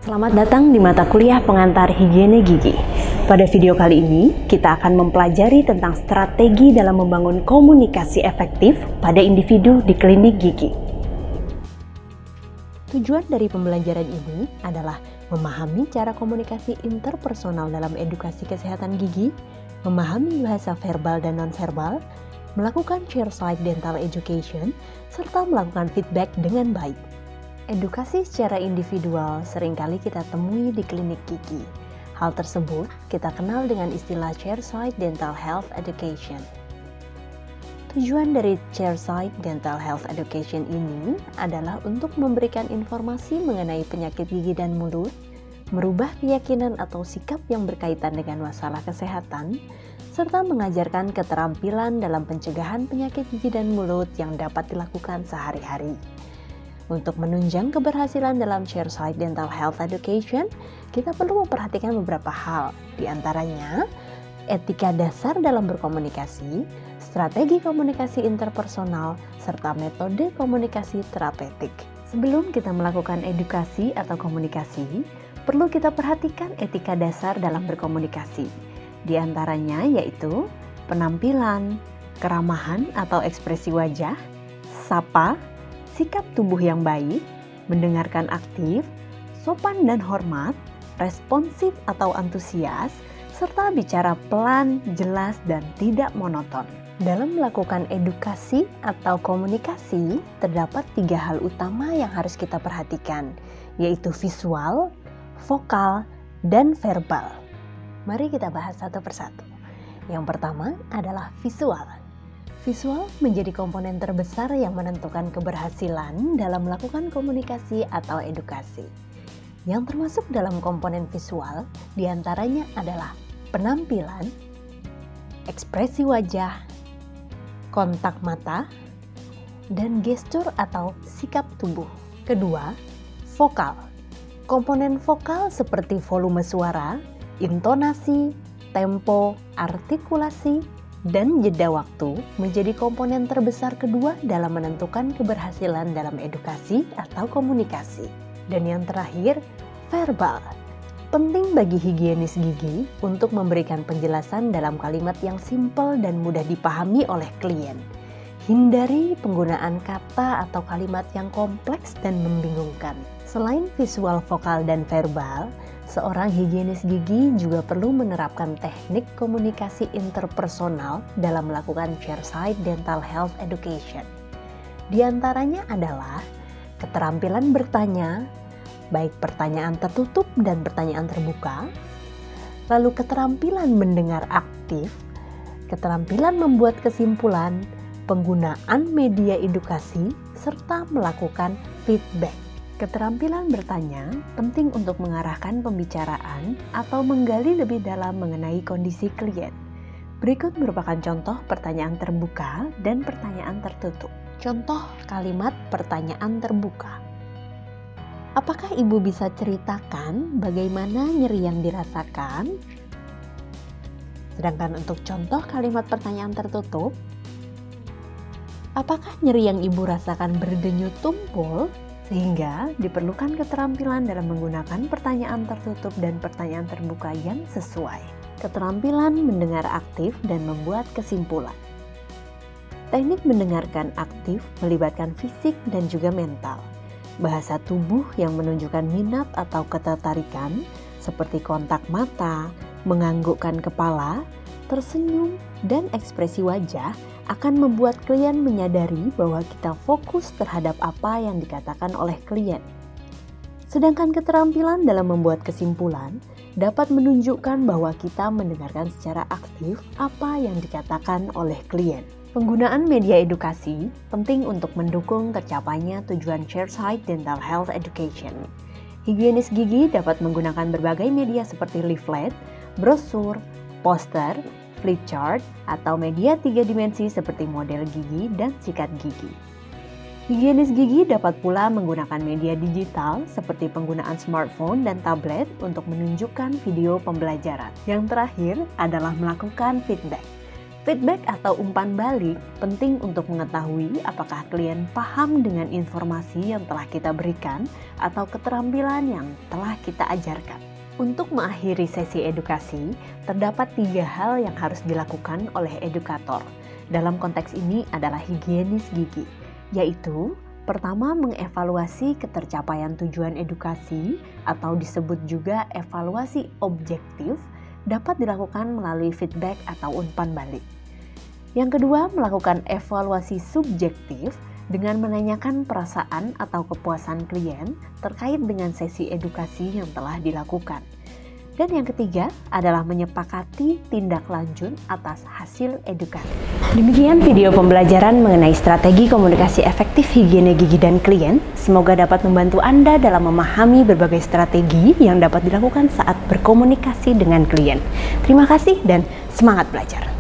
Selamat datang di mata kuliah pengantar higiene gigi. Pada video kali ini, kita akan mempelajari tentang strategi dalam membangun komunikasi efektif pada individu di klinik gigi. Tujuan dari pembelajaran ini adalah memahami cara komunikasi interpersonal dalam edukasi kesehatan gigi, memahami bahasa verbal dan nonverbal, melakukan chairside dental education, serta melakukan feedback dengan baik. Edukasi secara individual seringkali kita temui di klinik gigi. Hal tersebut kita kenal dengan istilah chairside dental health education. Tujuan dari chairside dental health education ini adalah untuk memberikan informasi mengenai penyakit gigi dan mulut, merubah keyakinan atau sikap yang berkaitan dengan masalah kesehatan, serta mengajarkan keterampilan dalam pencegahan penyakit gigi dan mulut yang dapat dilakukan sehari-hari. Untuk menunjang keberhasilan dalam chairside dental health education, kita perlu memperhatikan beberapa hal, di antaranya etika dasar dalam berkomunikasi, strategi komunikasi interpersonal, serta metode komunikasi terapeutik. Sebelum kita melakukan edukasi atau komunikasi, perlu kita perhatikan etika dasar dalam berkomunikasi. Di antaranya yaitu penampilan, keramahan atau ekspresi wajah, sapa, sikap tubuh yang baik, mendengarkan aktif, sopan dan hormat, responsif atau antusias, serta bicara pelan, jelas, dan tidak monoton. Dalam melakukan edukasi atau komunikasi, terdapat 3 hal utama yang harus kita perhatikan, yaitu visual, vokal, dan verbal. Mari kita bahas satu persatu. Yang pertama adalah visual. Visual menjadi komponen terbesar yang menentukan keberhasilan dalam melakukan komunikasi atau edukasi. Yang termasuk dalam komponen visual diantaranya adalah penampilan, ekspresi wajah, kontak mata, dan gestur atau sikap tubuh. Kedua, vokal. Komponen vokal seperti volume suara, intonasi, tempo, artikulasi, dan jeda waktu menjadi komponen terbesar kedua dalam menentukan keberhasilan dalam edukasi atau komunikasi. Dan yang terakhir, verbal. Penting bagi higienis gigi untuk memberikan penjelasan dalam kalimat yang simpel dan mudah dipahami oleh klien. Hindari penggunaan kata atau kalimat yang kompleks dan membingungkan. Selain visual, vokal, dan verbal, seorang higienis gigi juga perlu menerapkan teknik komunikasi interpersonal dalam melakukan chairside dental health education. Di antaranya adalah keterampilan bertanya, baik pertanyaan tertutup dan pertanyaan terbuka, lalu keterampilan mendengar aktif, keterampilan membuat kesimpulan, penggunaan media edukasi, serta melakukan feedback. Keterampilan bertanya penting untuk mengarahkan pembicaraan atau menggali lebih dalam mengenai kondisi klien. Berikut merupakan contoh pertanyaan terbuka dan pertanyaan tertutup. Contoh kalimat pertanyaan terbuka. Apakah Ibu bisa ceritakan bagaimana nyeri yang dirasakan? Sedangkan untuk contoh kalimat pertanyaan tertutup, apakah nyeri yang Ibu rasakan berdenyut tumpul? Sehingga diperlukan keterampilan dalam menggunakan pertanyaan tertutup dan pertanyaan terbuka yang sesuai. Keterampilan mendengar aktif dan membuat kesimpulan. Teknik mendengarkan aktif melibatkan fisik dan juga mental. Bahasa tubuh yang menunjukkan minat atau ketertarikan seperti kontak mata, menganggukkan kepala, tersenyum, dan ekspresi wajah akan membuat klien menyadari bahwa kita fokus terhadap apa yang dikatakan oleh klien. Sedangkan keterampilan dalam membuat kesimpulan dapat menunjukkan bahwa kita mendengarkan secara aktif apa yang dikatakan oleh klien. Penggunaan media edukasi penting untuk mendukung tercapainya tujuan chairside dental health education. Higienis gigi dapat menggunakan berbagai media seperti leaflet, brosur, poster, flip chart, atau media 3 dimensi seperti model gigi dan sikat gigi. Higienis gigi dapat pula menggunakan media digital seperti penggunaan smartphone dan tablet untuk menunjukkan video pembelajaran. Yang terakhir adalah melakukan feedback. Feedback atau umpan balik penting untuk mengetahui apakah klien paham dengan informasi yang telah kita berikan atau keterampilan yang telah kita ajarkan. Untuk mengakhiri sesi edukasi, terdapat 3 hal yang harus dilakukan oleh edukator. Dalam konteks ini adalah higienis gigi, yaitu pertama, mengevaluasi ketercapaian tujuan edukasi atau disebut juga evaluasi objektif dapat dilakukan melalui feedback atau umpan balik. Yang kedua, melakukan evaluasi subjektif dengan menanyakan perasaan atau kepuasan klien terkait dengan sesi edukasi yang telah dilakukan. Dan yang ketiga adalah menyepakati tindak lanjut atas hasil edukasi. Demikian video pembelajaran mengenai strategi komunikasi efektif higiene gigi dan klien. Semoga dapat membantu Anda dalam memahami berbagai strategi yang dapat dilakukan saat berkomunikasi dengan klien. Terima kasih dan semangat belajar.